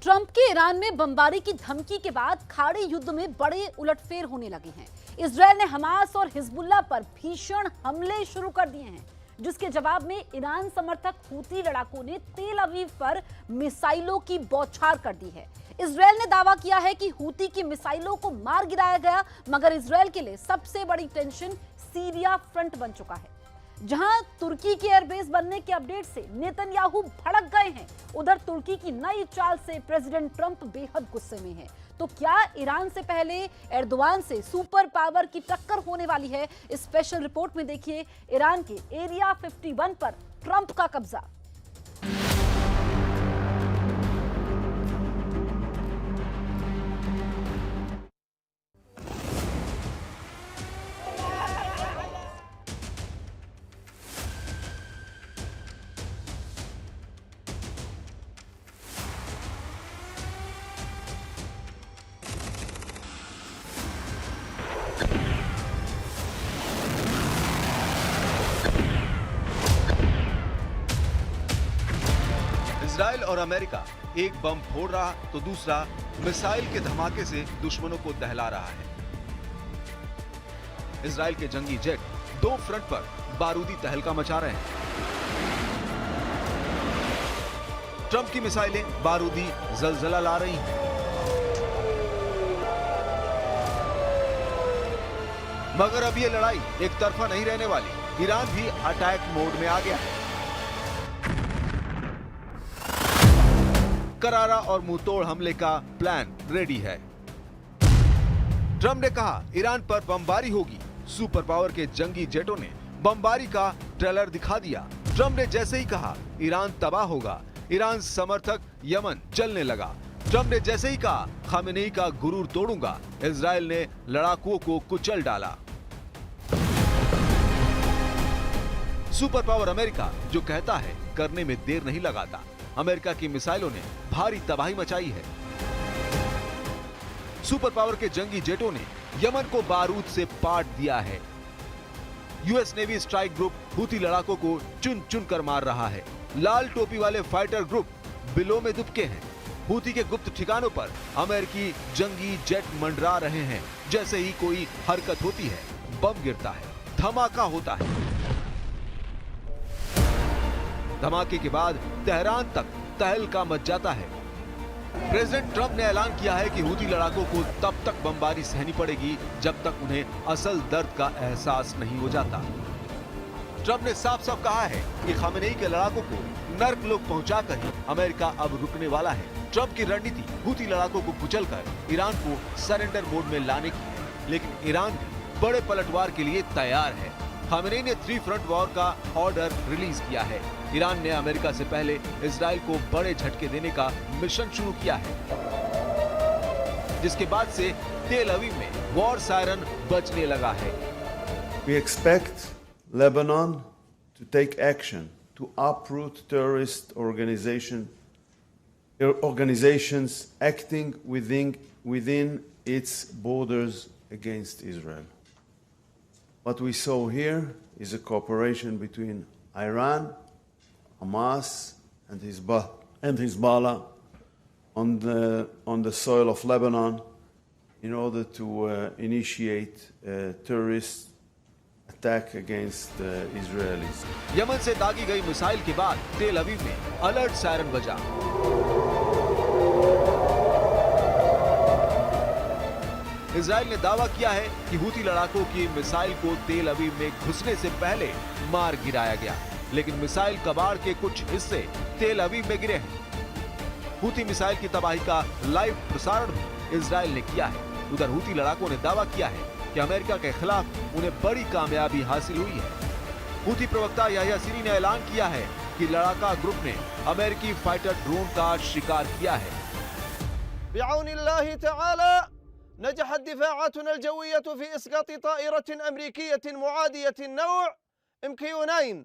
Trump के Iran में बमबारी की धमकी के बाद खाड़ी युद्ध में बड़े उलटफेर होने लगे हैं। इजरायल ने हमास और हिजबुल्लाह पर भीषण हमले शुरू कर दिए हैं, जिसके जवाब में ईरान समर्थक हूती लड़ाकों ने तेल अवीव पर मिसाइलों की बौछार कर दी है। इजरायल ने दावा किया है कि हूती की मिसाइलों को मार गिराया गया, मगर इजरायल के लिए सबसे बड़ी टेंशन सीरिया फ्रंट बन चुका है, जहां तुर्की के एयरबेस बनने के अपडेट से नेतन्याहू भड़क गए हैं। उधर तुर्की की नई चाल से प्रेसिडेंट ट्रंप बेहद गुस्से में हैं। तो क्या ईरान से पहले एर्दोआन से सुपर पावर की टक्कर होने वाली है? इस स्पेशल रिपोर्ट में देखिए ईरान के एरिया 51 पर ट्रंप का कब्जा। इजराइल और अमेरिका एक बम फोड़ रहा तो दूसरा मिसाइल के धमाके से दुश्मनों को दहला रहा है। इजराइल के जंगी जेट दो फ्रंट पर बारूदी तहलका मचा रहे हैं। ट्रंप की मिसाइलें बारूदी जलजला ला रही हैं। मगर अब यह लड़ाई एक तरफा नहीं रहने वाली। ईरान भी अटैक मोड में आ गया है। करारा और मुंहतोड़ हमले का प्लान रेडी है। ट्रंप ने कहा ईरान पर बमबारी होगी। सुपर पावर के जंगी जेटों ने बमबारी का ट्रेलर दिखा दिया। ट्रंप ने जैसे ही कहा ईरान तबाह होगा, ईरान समर्थक यमन जलने लगा। ट्रंप ने जैसे ही कहा खामेनेई का गुरूर तोड़ूंगा, इजराइल ने लड़ाकुओं को कुचल डाला। सुपर पावर अमेरिका जो कहता है करने में देर नहीं लगाता। अमेरिका की मिसाइलों ने भारी तबाही मचाई है। सुपर पावर के जंगी जेटों ने यमन को बारूद से पाट दिया है। US navy strike group Houthi लड़ाकों को चुन चुन कर मार रहा है। लाल टोपी वाले फाइटर ग्रुप बिलों में दुबके हैं। हूती के गुप्त ठिकानों पर अमेरिकी जंगी जेट मंडरा रहे हैं। जैसे ही कोई हरकत होती है, बम गिरता है, धमाका होता है। धमाके के बाद तेहरान तक तहलका मच जाता है। प्रेसिडेंट ट्रंप ने ऐलान किया है कि हूती लड़ाकों को तब तक बमबारी सहनी पड़ेगी जब तक उन्हें असल दर्द का एहसास नहीं हो जाता। ट्रंप ने साफ साफ कहा है कि खामेनेई के लड़ाकों को नर्क लोक पहुंचाकर ही अमेरिका अब रुकने वाला है। ट्रंप की रणनीति हूती लड़ाकों को कुचलकर ईरान को सरेंडर मोड में लाने की है, लेकिन ईरान भी बड़े पलटवार के लिए तैयार है। खामेनेई ने 3 फ्रंट वॉर का ऑर्डर रिलीज किया है। ईरान ने अमेरिका से पहले इजराइल को बड़े झटके देने का मिशन शुरू किया है, जिसके बाद से तेल अवीव में वॉर सायरन बजने लगा है। We expect Lebanon to take action to uproot terrorist organizations acting within its borders against Israel. What we saw here is a cooperation between Iran, Hamas, and Hezbollah on the soil of Lebanon in order to initiate a terrorist attack against Israelis. Yemen से दागी गई missile के बाद तेल अवीव में alert siren बजा। Israel ने दावा किया है कि हूती लड़ाकों की मिसाइल को तेल अवीव में घुसने से पहले मार गिराया गया, लेकिन मिसाइल कबाड़ के कुछ हिस्से तेल अवीव में गिरे हैं। हूती मिसाइल की तबाही का लाइव प्रसारण भी इजराइल ने किया है। उधर हूती लड़ाकों ने दावा किया है कि अमेरिका के खिलाफ उन्हें बड़ी कामयाबी हासिल हुई है। हूती प्रवक्ता याह्या सिरी ने ऐलान किया है कि लड़ाका ग्रुप ने अमेरिकी फाइटर ड्रोन का शिकार किया है। बिआउनिल्लाहि तआला नजहत दिफाअतुना अल-जविय्यतु फी इस्कात ताइरतिन अमेरिकियतिन मुआदियतिन नौ' MQ-9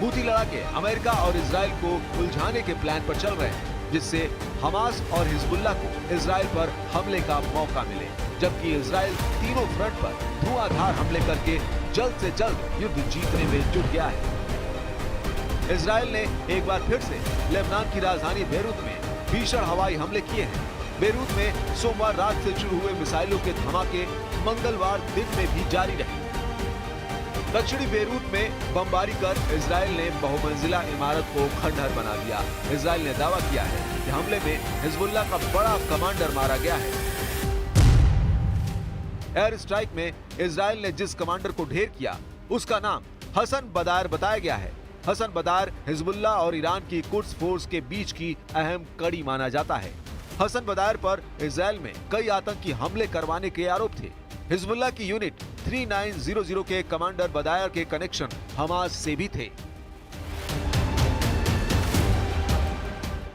हूती लड़ाके अमेरिका और इजराइल को उलझाने के प्लान पर चल रहे हैं, जिससे हमास और हिजबुल्लाह को इजराइल पर हमले का मौका मिले। जबकि इजराइल तीनों फ्रंट पर धुआंधार हमले करके जल्द से जल्द युद्ध जीतने में जुट गया है। इजराइल ने एक बार फिर से लेबनान की राजधानी बेरूत में भीषण हवाई हमले किए हैं। बेरूत में सोमवार रात से शुरू हुए मिसाइलों के धमाके मंगलवार दिन में भी जारी रहे। दक्षिणी बेरूत में बमबारी कर इजराइल ने बहुमंजिला इमारत को खंडहर बना दिया। इजराइल ने दावा किया है कि हमले में हिजबुल्लाह का बड़ा कमांडर मारा गया है। एयर स्ट्राइक में इजराइल ने जिस कमांडर को ढेर किया उसका नाम हसन बदार बताया गया है। हसन बदार हिजबुल्लाह और ईरान की कुड्स फोर्स के बीच की अहम कड़ी माना जाता है। हसन बदार पर इजराइल में कई आतंकी हमले करवाने के आरोप थे। हिजबुल्लाह की यूनिट 3900 के कमांडर बदायर के कनेक्शन हमास से भी थे।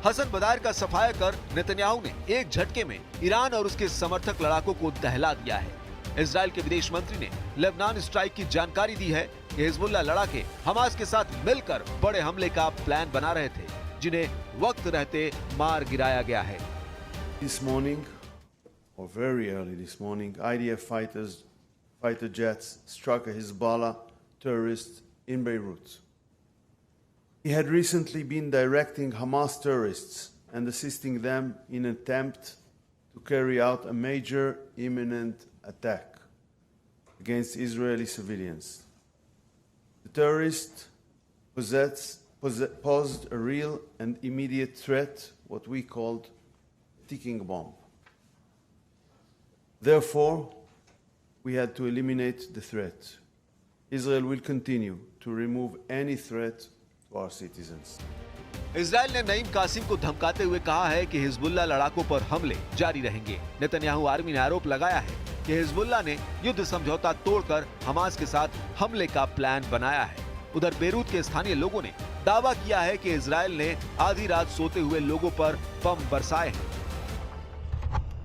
हसन बदार का सफाया कर नेतन्याहू ने एक झटके में ईरान और उसके समर्थक लड़ाकों को दहला दिया है। इजराइल के विदेश मंत्री ने लेबनान स्ट्राइक की जानकारी दी है कि हिजबुल्लाह लड़ाके हमास के साथ मिलकर बड़े हमले का प्लान बना रहे थे, जिन्हें वक्त रहते मार गिराया गया है। This morning, or very early this morning, IDF fighter jets struck a Hezbollah terrorist in Beirut. He had recently been directing Hamas terrorists and assisting them in an attempt to carry out a major imminent attack against Israeli civilians. The terrorist posed a real and immediate threat, what we called ticking bomb. Therefore, we had to eliminate the threat. Israel will continue to remove any threat to our citizens. Israel ने नईम कासिम को धमकाते हुए कहा है कि Hezbollah लड़ाकों पर हमले जारी रहेंगे। नेतन्याहू आर्मी ने आरोप लगाया है कि हिजबुल्लाह ने युद्ध समझौता तोड़कर हमास के साथ हमले का प्लान बनाया है। उधर बेरूत के स्थानीय लोगों ने दावा किया है कि इजराइल ने आधी रात सोते हुए लोगों पर बम बरसाए हैं।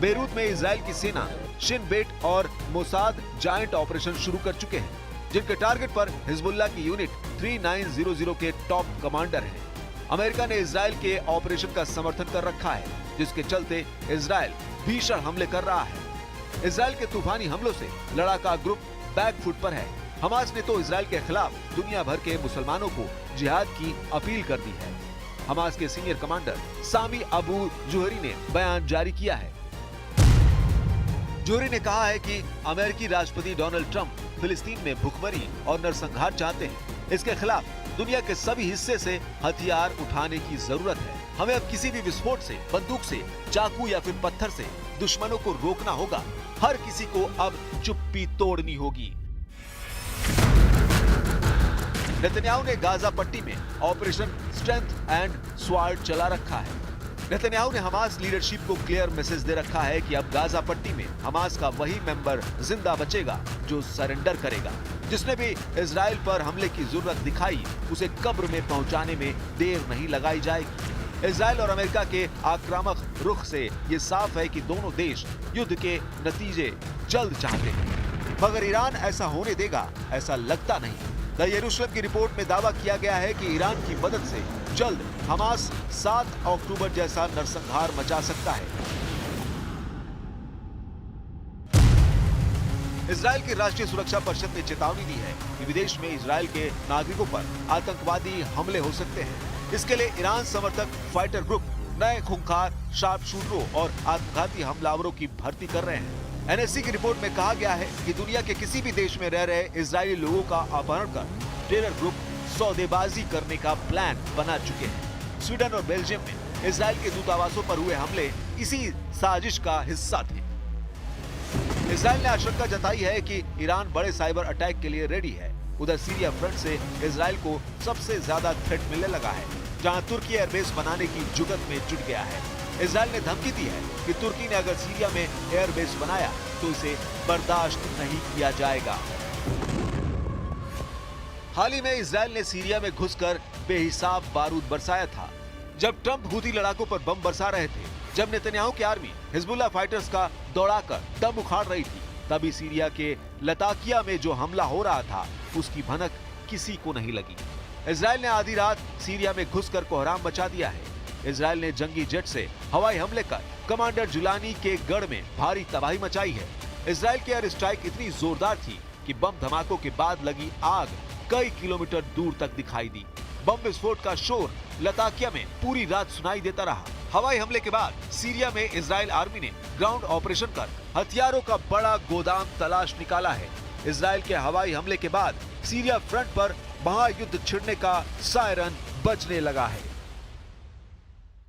बेरूत में इजराइल की सेना शिन बेट और मोसाद जायंट ऑपरेशन शुरू कर चुके हैं, जिनके टारगेट पर हिजबुल्लाह की यूनिट 3900 के टॉप कमांडर हैं। अमेरिका ने इजराइल के ऑपरेशन का समर्थन कर रखा है, जिसके चलते इजराइल भीषण हमले कर रहा है। इजराइल के तूफानी हमलों से लड़ाका ग्रुप बैकफुट पर है। हमास ने तो इजराइल के खिलाफ दुनिया भर के मुसलमानों को जिहाद की अपील कर दी है। हमास के सीनियर कमांडर सामी अबू जुहरी ने बयान जारी किया है। जुहरी ने कहा है कि अमेरिकी राष्ट्रपति डोनाल्ड ट्रंप फिलिस्तीन में भुखमरी और नरसंहार चाहते हैं। इसके खिलाफ दुनिया के सभी हिस्से से हथियार उठाने की जरूरत है। हमें अब किसी भी विस्फोट से, बंदूक से, चाकू या फिर पत्थर से दुश्मनों को रोकना होगा। हर किसी को अब चुप्पी तोड़नी होगी। नेतन्याहू ने गाजा पट्टी में ऑपरेशन स्ट्रेंथ एंड स्वार्ड चला रखा है। नेतन्याहू ने हमास लीडरशिप को क्लियर मैसेज दे रखा है कि अब गाजा पट्टी में हमास का वही मेंबर जिंदा बचेगा जो सरेंडर करेगा। जिसने भी इजराइल पर हमले की जरूरत दिखाई, उसे कब्र में पहुंचाने में देर नहीं लगाई जाएगी। इजराइल और अमेरिका के आक्रामक रुख से ये साफ है कि दोनों देश युद्ध के नतीजे जल्द चाहते हैं, मगर ईरान ऐसा होने देगा ऐसा लगता नहीं। द यरूशलेम की रिपोर्ट में दावा किया गया है कि ईरान की मदद से जल्द हमास 7 अक्टूबर जैसा नरसंहार मचा सकता है। इजराइल की राष्ट्रीय सुरक्षा परिषद ने चेतावनी दी है कि विदेश में इजराइल के नागरिकों पर आतंकवादी हमले हो सकते हैं। इसके लिए ईरान समर्थक फाइटर ग्रुप नए खूंखार शार्प शूटरों और आत्मघाती हमलावरों की भर्ती कर रहे हैं। एनएससी की रिपोर्ट में कहा गया है कि दुनिया के किसी भी देश में रह रहे इजरायली लोगों का अपहरण कर टेरर ग्रुप सौदेबाजी करने का प्लान बना चुके हैं। स्वीडन और बेल्जियम में इजराइल के दूतावासों पर हुए हमले इसी साजिश का हिस्सा थे। इजराइल ने आशंका जताई है कि ईरान बड़े साइबर अटैक के लिए रेडी है। उधर सीरिया फ्रंट से इजराइल को सबसे ज्यादा थ्रेट मिलने लगा है, जहां तुर्की एयरबेस बनाने की जुगत में जुट गया है। इजराइल ने धमकी दी है कि तुर्की ने अगर सीरिया में एयरबेस बनाया तो इसे बर्दाश्त नहीं किया जाएगा। हाल ही में इजराइल ने सीरिया में घुसकर बेहिसाब बारूद बरसाया था। जब ट्रंप हूती लड़ाकों पर बम बरसा रहे थे, जब नेतन्याहू की आर्मी हिजबुल्लाह फाइटर्स का दौड़ाकर दम उखाड़ रही थी, तभी सीरिया के लताकिया में जो हमला हो रहा था उसकी भनक किसी को नहीं लगी। इजराइल ने आधी रात सीरिया में घुसकर कोहराम मचा दिया है। इजराइल ने जंगी जेट से हवाई हमले कर कमांडर जुलानी के गढ़ में भारी तबाही मचाई है। इजराइल की एयर स्ट्राइक इतनी जोरदार थी कि बम धमाकों के बाद लगी आग कई किलोमीटर दूर तक दिखाई दी। बम विस्फोट का शोर लताकिया में पूरी रात सुनाई देता रहा। हवाई हमले के बाद सीरिया में इजराइल आर्मी ने ग्राउंड ऑपरेशन कर हथियारों का बड़ा गोदाम तलाश निकाला है। इजराइल के हवाई हमले के बाद सीरिया फ्रंट पर महायुद्ध छिड़ने का सायरन बजने लगा है।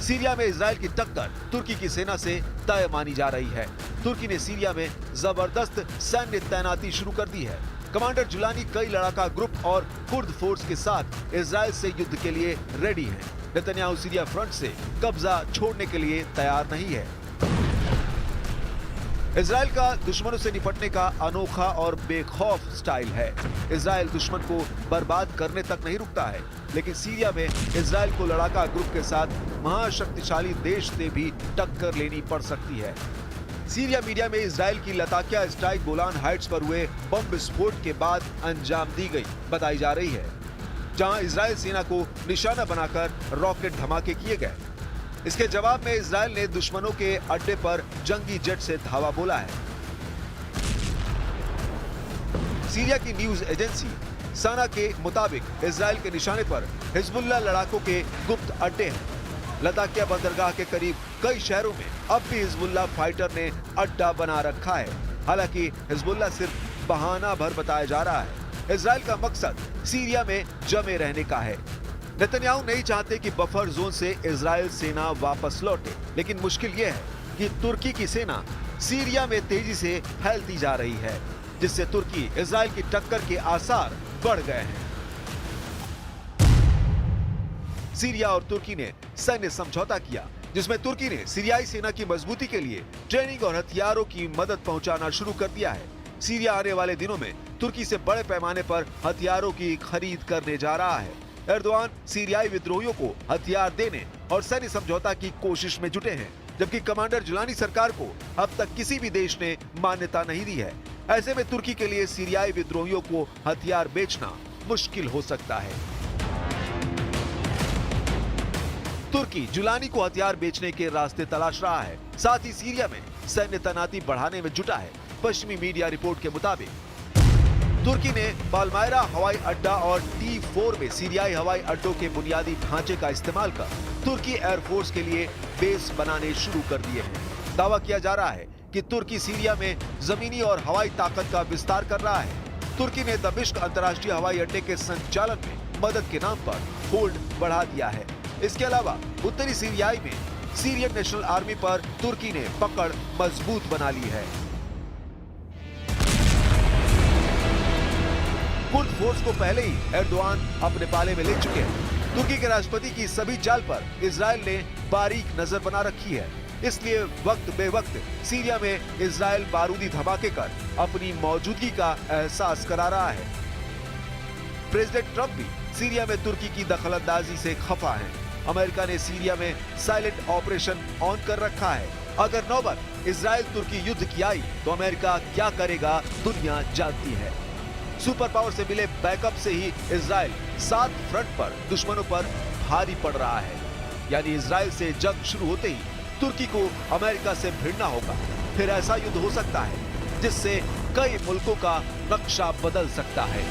सीरिया में इजराइल की टक्कर तुर्की की सेना से तय मानी जा रही है। तुर्की ने सीरिया में जबरदस्त सैन्य तैनाती शुरू कर दी है। कमांडर जुलानी कई लड़ाका ग्रुप और कुर्द फोर्स के साथ इजराइल से युद्ध के लिए रेडी हैं। नेतन्याहू सीरिया फ्रंट से कब्जा छोड़ने के लिए तैयार नहीं है। इजराइल का दुश्मनों से निपटने का अनोखा और बेखौफ स्टाइल है। इजराइल दुश्मन को बर्बाद करने तक नहीं रुकता है, लेकिन सीरिया में इजराइल को लड़ाका ग्रुप के साथ महाशक्तिशाली देश से भी टक्कर लेनी पड़ सकती है। सीरिया मीडिया में इजराइल की लताकिया स्ट्राइक गोलान हाइट्स पर हुए बम विस्फोट के बाद अंजाम दी गई बताई जा रही है, जहां इजराइल सेना को निशाना बनाकर रॉकेट धमाके किए गए। इसके जवाब में इजराइल ने दुश्मनों के अड्डे पर जंगी जेट से धावा बोला है। सीरिया की न्यूज एजेंसी साना के मुताबिक इजराइल के निशाने पर हिजबुल्लाह लड़ाकों के गुप्त अड्डे हैं। लताकिया बंदरगाह के करीब कई शहरों में अब भी हिजबुल्लाह फाइटर ने अड्डा बना रखा है। हालांकि हिजबुल्लाह सिर्फ बहाना भर बताया जा रहा है। इजराइल का मकसद सीरिया में जमे रहने का है। नेतन्याहू नहीं चाहते कि बफर जोन से इजराइल सेना वापस लौटे, लेकिन मुश्किल यह है कि तुर्की की सेना सीरिया में तेजी से फैलती जा रही है, जिससे तुर्की इजराइल की टक्कर के आसार बढ़ गए हैं। सीरिया और तुर्की ने सैन्य समझौता किया, जिसमें तुर्की ने सीरियाई सेना की मजबूती के लिए ट्रेनिंग और हथियारों की मदद पहुंचाना शुरू कर दिया है। सीरिया आने वाले दिनों में तुर्की से बड़े पैमाने पर हथियारों की खरीद करने जा रहा है। एर्दोआन सीरियाई विद्रोहियों को हथियार देने और सैन्य समझौता की कोशिश में जुटे हैं, जबकि कमांडर जुलानी सरकार को अब तक किसी भी देश ने मान्यता नहीं दी है। ऐसे में तुर्की के लिए सीरियाई विद्रोहियों को हथियार बेचना मुश्किल हो सकता है। तुर्की जुलानी को हथियार बेचने के रास्ते तलाश रहा है, साथ ही सीरिया में सैन्य तैनाती बढ़ाने में जुटा है। पश्चिमी मीडिया रिपोर्ट के मुताबिक तुर्की ने पालमायरा हवाई अड्डा और T4 में सीरियाई हवाई अड्डों के बुनियादी ढांचे का इस्तेमाल कर तुर्की एयरफोर्स के लिए बेस बनाने शुरू कर दिए हैं। दावा किया जा रहा है कि तुर्की सीरिया में जमीनी और हवाई ताकत का विस्तार कर रहा है। तुर्की ने दमिश्क अंतर्राष्ट्रीय हवाई अड्डे के संचालन में मदद के नाम पर होल्ड बढ़ा दिया है। इसके अलावा उत्तरी सीरियाई में सीरियन नेशनल आर्मी पर तुर्की ने पकड़ मजबूत बना ली है। कुर्द फोर्स को पहले ही एर्दोआन अपने पाले में ले चुके हैं। तुर्की के राष्ट्रपति की सभी चाल पर इजराइल ने बारीक नजर बना रखी है, इसलिए वक्त बेवक्त सीरिया में इजराइल बारूदी धमाके कर अपनी मौजूदगी का एहसास करा रहा है। प्रेसिडेंट ट्रंप भी सीरिया में तुर्की की दखलंदाजी से खफा हैं। अमेरिका ने सीरिया में साइलेंट ऑपरेशन ऑन कर रखा है। अगर नौबत इजराइल तुर्की युद्ध की आई तो अमेरिका क्या करेगा दुनिया जानती है। सुपर पावर से मिले बैकअप से ही इजराइल 7 फ्रंट पर दुश्मनों पर भारी पड़ रहा है। यानी इजराइल से जंग शुरू होते ही तुर्की को अमेरिका से भिड़ना होगा। फिर ऐसा युद्ध हो सकता है जिससे कई मुल्कों का नक्शा बदल सकता है।